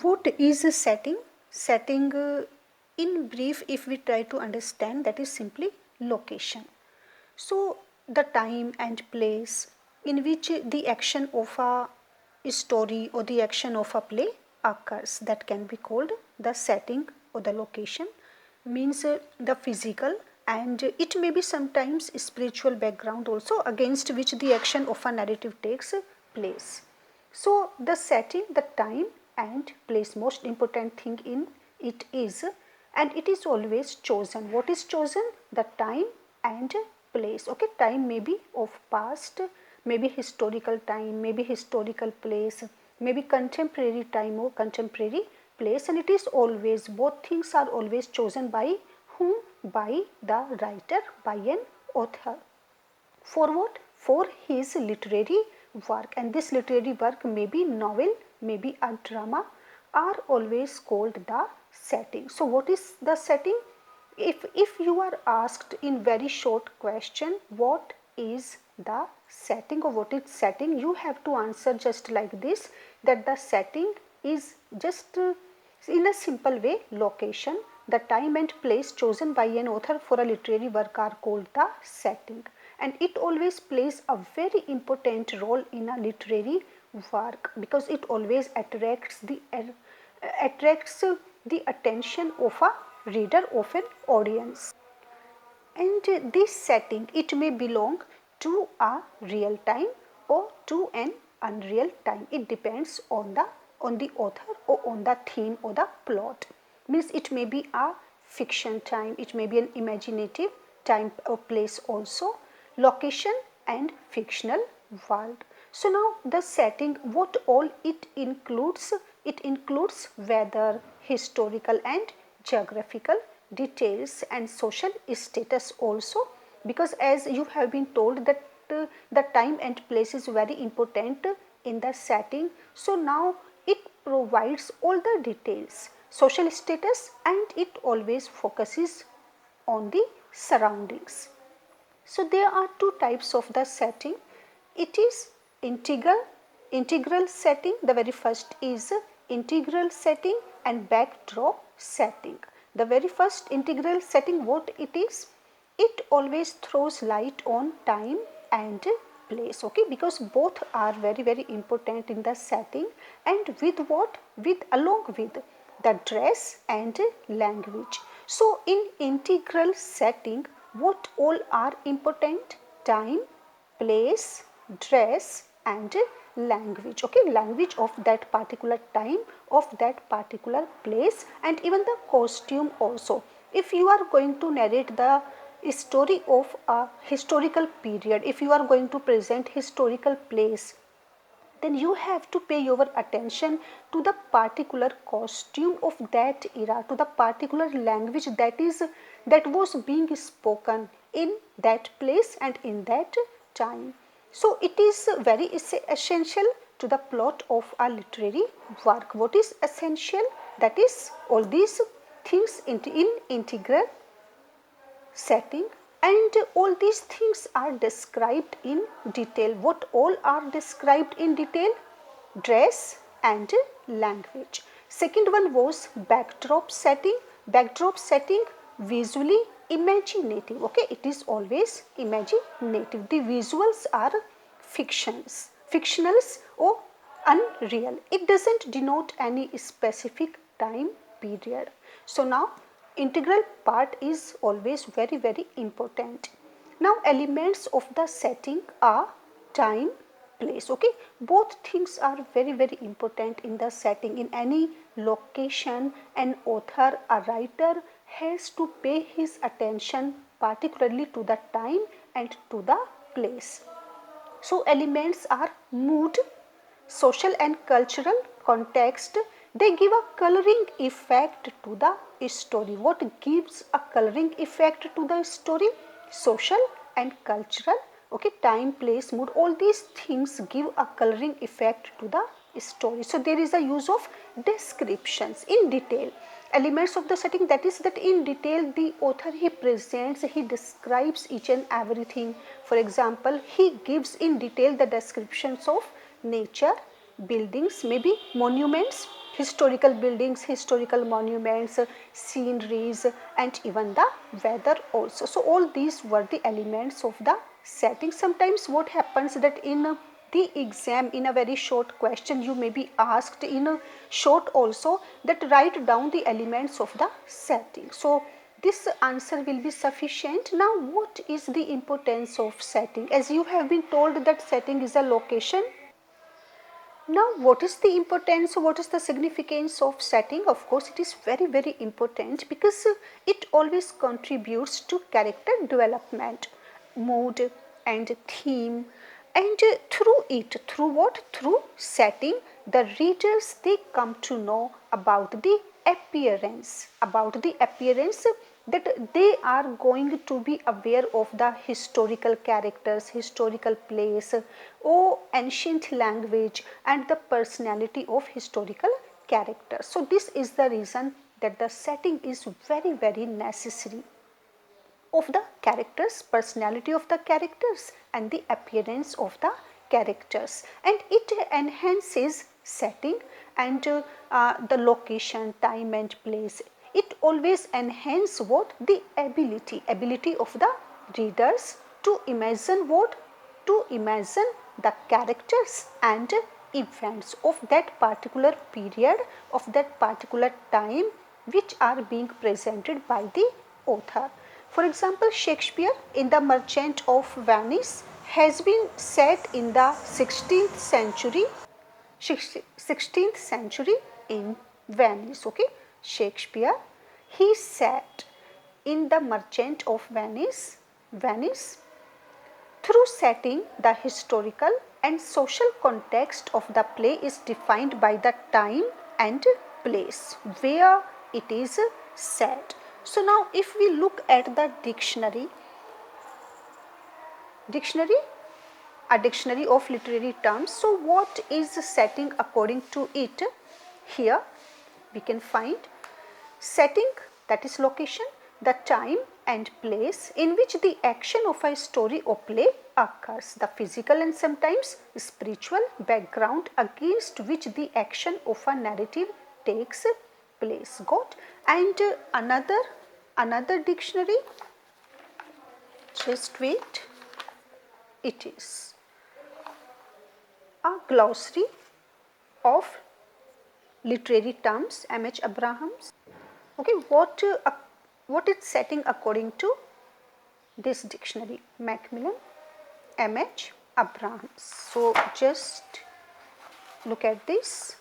What is a setting? Setting, in brief, if we try to understand, that is simply location. So, the time and place in which the action of a story or the action of a play occurs, that can be called the setting or the location. Means the physical, and it may be sometimes spiritual background also, against which the action of a narrative takes place. So, the setting, the time and place, most important thing in it is, and it is always chosen. What is chosen? The time and place. Okay, time may be of past, maybe historical time, maybe historical place, maybe contemporary time or contemporary place, and it is always, both things are always chosen by whom? By the writer, by an author. For what? For his literary work, and this literary work may be novel, may be a drama, are always called the setting. So, what is the setting? If you are asked in very short question, what is the setting or what is setting, you have to answer just like this, that the setting is just in a simple way, location. The time and place chosen by an author for a literary work are called the setting, and it always plays a very important role in a literary work, because it always attracts the attention of a reader, of an audience. And this setting, it may belong to a real time or to an unreal time. It depends on the author or on the theme or the plot. Means it may be a fiction time, it may be an imaginative time or place also, location and fictional world. So now the setting, what all it includes? It includes weather, historical and geographical details, and social status also, because as you have been told that the time and place is very important in the setting. So now it provides all the details, social status, and it always focuses on the surroundings. So there are two types of the setting. It is integral setting. The very first is integral setting and backdrop setting. The very first integral setting, what it is? It always throws light on time and place, okay, because both are very important in the setting, and with what? With along with the dress and language. So in integral setting, what all are important? Time, place, dress and language. Okay, language of that particular time, of that particular place, and even the costume also. If you are going to narrate the story of a historical period, if you are going to present historical place, then you have to pay your attention to the particular costume of that era, to the particular language that was being spoken in that place and in that time. So it is very essential to the plot of a literary work. What is essential? That is all these things in integral setting, and all these things are described in detail. What all are described in detail? Dress and language. Second one was backdrop setting. Backdrop setting, visually imaginative. Okay, it is always imaginative. The visuals are fictionals or unreal. It doesn't denote any specific time period. So now integral part is always very important. Now elements of the setting are time, place. Okay, both things are very important in the setting. In any location, an author, a writer has to pay his attention particularly to the time and to the place. So elements are mood, social and cultural context. They give a coloring effect to the story. What gives a coloring effect to the story? Social and cultural. Okay, time, place, mood, all these things give a coloring effect to the story. So there is a use of descriptions in detail. Elements of the setting, that is that in detail the author he presents, he describes each and everything. For example, he gives in detail the descriptions of nature, buildings, maybe monuments, historical buildings, historical monuments, sceneries, and even the weather also. So all these were the elements of the setting. Sometimes what happens that in the exam, in a very short question, you may be asked in a short also that write down the elements of the setting. So this answer will be sufficient. Now what is the importance of setting? As you have been told that setting is a location. Now what is the importance, what is the significance of setting? Of course it is very important because it always contributes to character development, mood and theme, and through it, through what? Through setting, the readers, they come to know about the appearance, that they are going to be aware of the historical characters, historical place, or ancient language and the personality of historical characters. So this is the reason that the setting is very necessary of the characters, personality of the characters and the appearance of the characters, and it enhances setting and the location, time and place. It always enhance what? The ability of the readers to imagine what? To imagine the characters and events of that particular period, of that particular time, which are being presented by the author. For example, Shakespeare in The Merchant of Venice has been set in the 16th century in Venice. Okay, Shakespeare, he sat in The Merchant of Venice. Through setting, the historical and social context of the play is defined by the time and place where it is set. So now if we look at the dictionary, a dictionary of literary terms. So what is setting according to it? Here we can find setting, that is location, the time and place in which the action of a story or play occurs, the physical and sometimes spiritual background against which the action of a narrative takes place. Got? And another dictionary, just wait, it is a glossary of literary terms, M.H. Abrahams. Okay, what is setting according to this dictionary? Macmillan, M.H. Abrahams. So just look at this.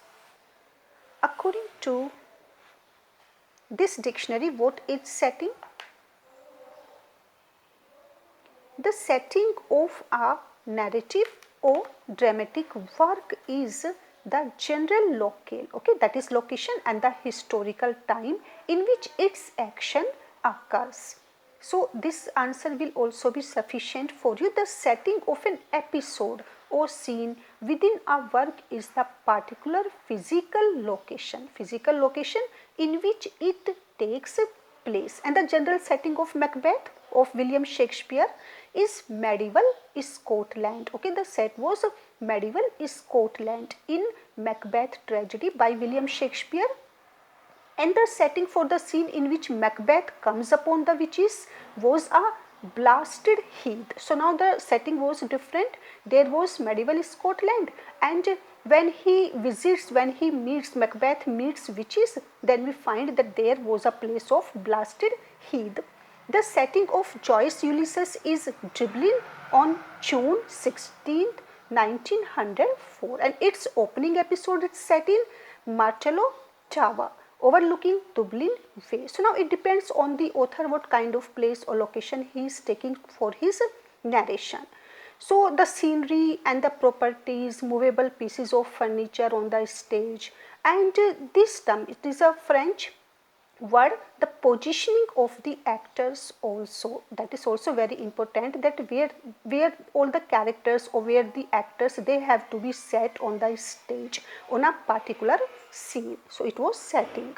According to this dictionary, what is setting? The setting of a narrative or dramatic work is the general locale, okay, that is location and the historical time in which its action occurs. So this answer will also be sufficient for you. The setting of an episode or scene within a work is the particular physical location in which it takes place. And the general setting of Macbeth of William Shakespeare is medieval Scotland. Okay, the set was medieval Scotland in Macbeth tragedy by William Shakespeare. And the setting for the scene in which Macbeth comes upon the witches was a blasted heath. So now the setting was different. There was medieval Scotland, and when he meets Macbeth, meets witches, then we find that there was a place of blasted heath. The setting of Joyce Ulysses is Dublin on June 16th, 1904, and its opening episode is set in Martello Tower overlooking Dublin Way. So now it depends on the author what kind of place or location he is taking for his narration. So the scenery and the properties, movable pieces of furniture on the stage, and this term, it is a French word, the positioning of the actors also, that is also very important, that where all the characters or where the actors, they have to be set on the stage on a particular scene. So it was setting.